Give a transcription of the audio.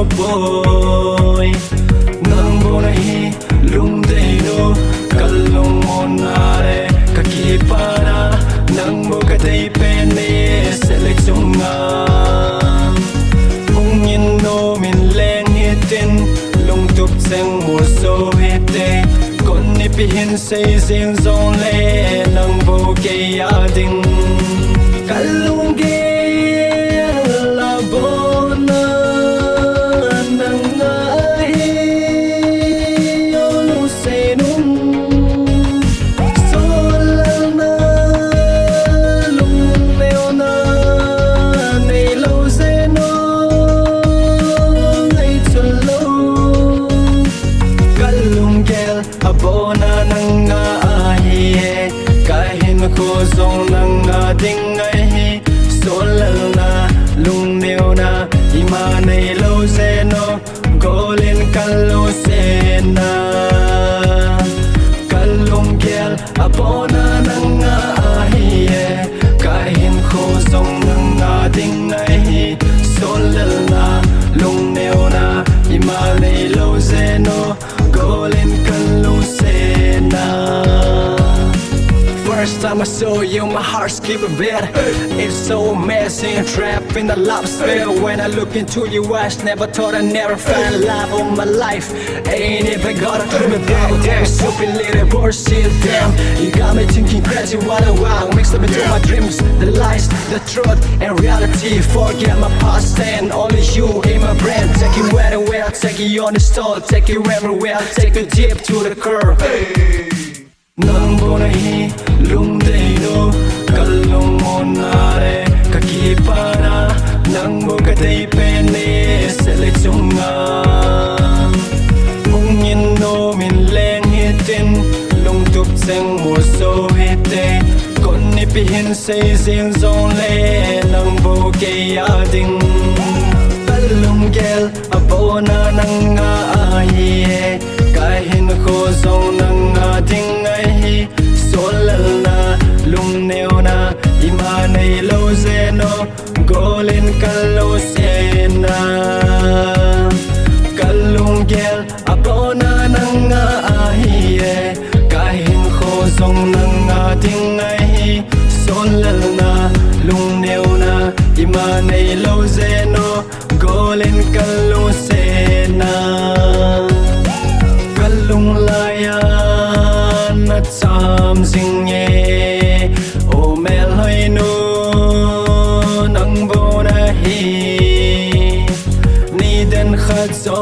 no boy nang bonahi lung dei no kalung monare kakipara nang mo kadai pene selechunga ungin no min leng hitin lung tup seng mo so hite kon ni pihin say zin zon le nang bo ke yading kalung ge la bona nang ai yo lu se nung solana lung leona nei lo se no nei chulo kalung gel abona nang ai kahin ko zong nang ding ai solana lung neona ima nei lo se no golin kallo se na kalung gel abona nang ai kahin ko zong nang ding ai solana lung neona ima nei lo se no golin kallo se na. First time I saw you, my heart skipped a bit. It's so messy and trapped in the love spell. When I look into your eyes, never thought I'd never find love of my life. Ain't even got a dream about damn stupid little bullshit. Damn, you got me thinking crazy. What a wow, mixed up into my dreams, the lies, the truth, and reality. Forget my past and only you in my brain. Take you anywhere, take you on the stall, take you everywhere, take you deep to the core. Nang bonahi lung dei no kalung monare kakipara nang mo kadai pene selechunga ungin no min leng hitin lung tup seng mo so hite kon ni pihin say zin zon le nang bo ke yading kalung gel abona nang ai kahin ko zong nang ding ai solana lung neona ima nei lo zeno golin kallo sena kalung gel abona nang ai kahin ko zong nang ding ai solana lung neona ima nei lo zeno golin kallo sena kalung layan at sam singye o mel hoy no nang bonahi ni den khat zo